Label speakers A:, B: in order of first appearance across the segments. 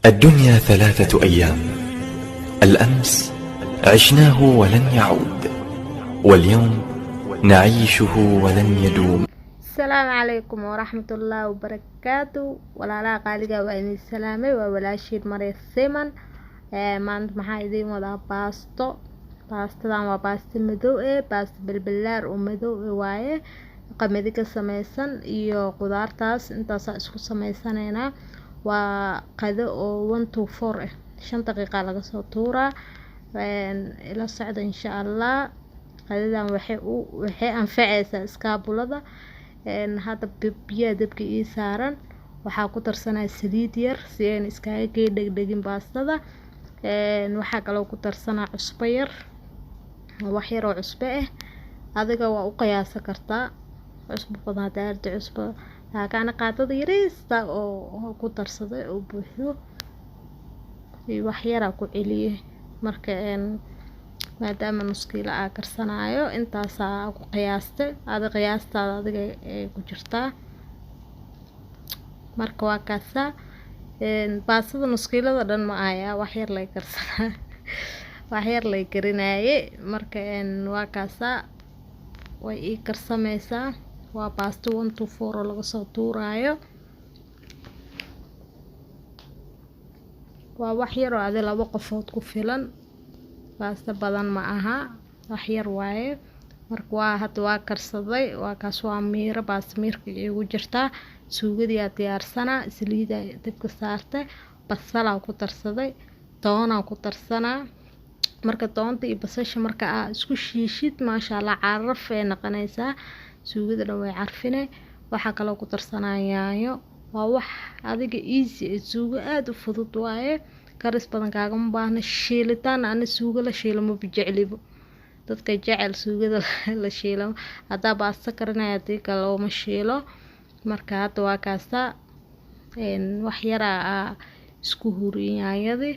A: الدنيا 3 أيام. الأمس عشناه ولن يعود، واليوم نعيشه ولن يدوم.
B: السلام عليكم ورحمة الله وبركاته. ولا قالقة وإني السلامة وولاشيد مريض ثمن. maanta maxaa idiin wadaa baastadan waa baasta madow baasta balbalaar oo madow waaye qamadi ka samaysan iyo qudaartaas intaas isku samaysaneynaa. waa qado oo 1 to 4 5 daqiiqo laga soo tuuraa. ila socda insha Allah. qadadan waxay anfacaysaa iskaabulada. hadda biyo dabka ii saaran, waxaa ku darsanaa saliid yar si aan iskaga dhegdhegin baastada. waxaa kaloo ku darsanaa cusbo yar, wax yar oo cusbo adiga waa u qiyaasi kartaa. cusbo badan daarta cusbo laakiin qaadada yariista oo ku darsaday oo buuxdo iyo wax yar ku celiye. marka maadaama nus kiilo aan karsanayo intaas ku qiyaastay, qiyaastada adiga ku jirtaa. marka waa kaasa baastada nus kiilada dhan ma aya wax yar lay karsanaa wax yar lay karinaayay. marka waa kaasa way ii karsamaysaa. waa baasta 1 to 4 oo laga soo tuuraayo. waa wax yar oo adi 2 qofood ku filan, baasta badan ma aha, wax yar waaye. marka hadda waa karsaday, waa kaas waa miiro, baasta miirka igu jirtaa. suugadii aad diyaarsanaa, saliida dabka saartay, basal ku darsaday, toon ku darsanaa. marka toonta iyo basasha marka aad isku shiishid maasha Allah caraf ay noqonaysaa. suugada dhan way carfinay. waxa kale ku darsanaa yaanyo. waa wax adiga easy suugo aad u fudud waaye, karis badan kaagama baahna. shiilitaan ana suugo la shiilo ma jecelibo, dadka jecel suugada la shiilo hadda baasta karinaya hadii kale oo ma shiilo. marka hadda waa kaasa wax yar isku huriyayadi.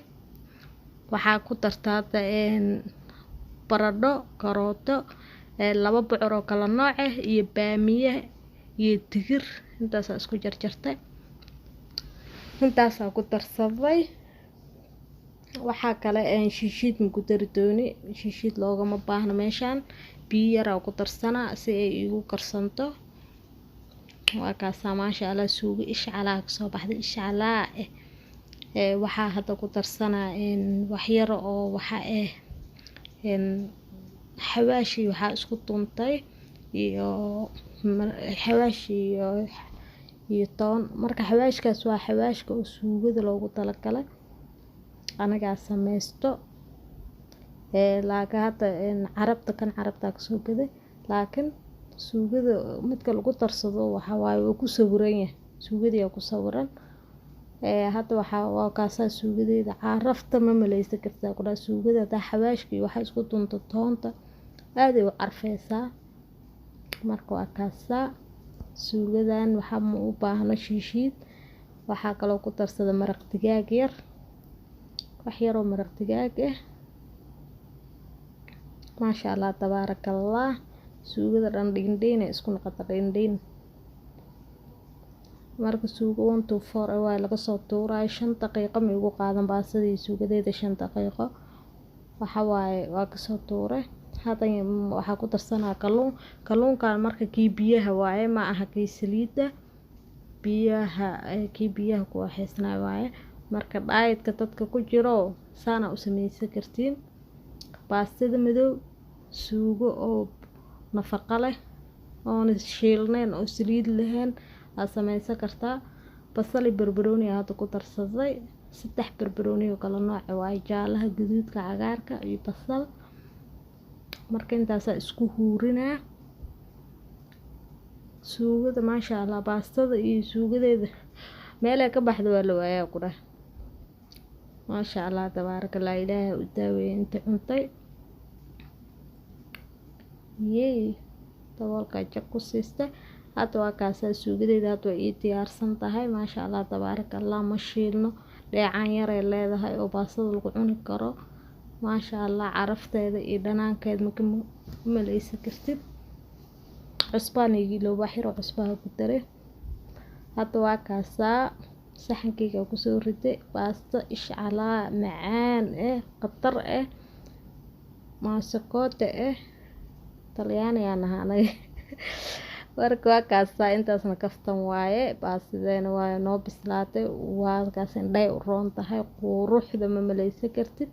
B: waxaa ku dartaa baradho, karooto, 2 bocor oo kala nooc iyo baamiye iyo digir. intaas isku jarjartay, intaas ku darsaday. waxaa kale shiishid ku dari dooni, shiishid loogama baahna meeshan. biyo yar ku darsanaa si ay igu karsanto. waa kaasa maasha Allah suugo ishcala ka soo baxday ishcala. waxaa hadda ku darsanaa wax yar oo waxa xawaashi waxa isku tuntay iyo xawaashi iyo toon. marka xawaashkaas waa xawaashka oo suugada loogu talagalay anaga samaysto. laakiin hadda carabta ka soo gaday, laakiin suugada midka lagu darsado waxa waaye ku sawiran yahay, suugadii ku sawiran. hadda waa kaasa suugadeeda carafta ma malaysa kartaa kula suugada ta xawaashkii waxa isku tunto toonta aad ay u carfaysaa. marka waa kaasa suugadan waxa ma u baahna shiishid. waxaa kaloo ku darsada maraq digaag yar, wax yar oo maraq digaag maasha Allah tabaarakallah. suugada dhan dhindhin isku noqota dhindhin. marka suugo 1 to 4 waa laga soo tuuray 5 daqiiqo ma igu qaadan baasadii suugadeeda 5 daqiiqo. waxa waaye waa ka soo tuuray. hadda waxa ku darsanaa kalluunka marka kii biyaha waaye ma aha kii saliida. biyaha ku waxaysnaa waaye. marka diet-ka dadka ku jiro saana u samaysan kartiin. baastada madow suugo oo nafaqo leh oo shiilneen oo saliid lahayn aad samaysan kartaa. basal iyo barbarooni aad ku darsaday, 3 barbarooni oo kala nooc waaye, jaalaha, gaduudka, cagaarka iyo basal. marka intaas isku huurinaa. suugada maasha Allah baastada iyo suugadeeda meel ay ka baxdo waa la waayaa ku dhahay. maasha Allah tabaarakallah. ilaahay u daaweeyay inta cuntay. daboolka jag ku siistay. hadda waa kaasa suugadeeda hadda ii diyaarsan tahay maasha Allah tabaarakallah. ma shiilno, dheecaan yar ay leedahay oo baastada lagu cuni karo maasha Allah. carafteeda iyo dhanaankeeda ma malaysa kartid. cusbaan iyo wax yar oo cusbaa ku daray. hadda waa kaasa saxankeyga kusoo riday baasto ishcalaa macaan qatar maasakoota talyaani aan ahaanay marka waa kaasa intaasna kaftan waaye baastideena waa noo bislaatay waa kaas indhay u roon tahay quruxda ma maleysan kartid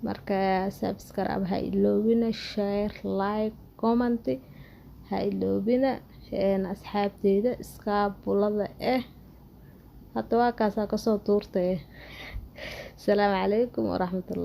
B: marka subscribe ha iloobina share like comment ha iloobina asxaabteyda iskaabulada hadda waa kaasa kasoo tuurtay. Assalaamu calaykum waraxmatullahi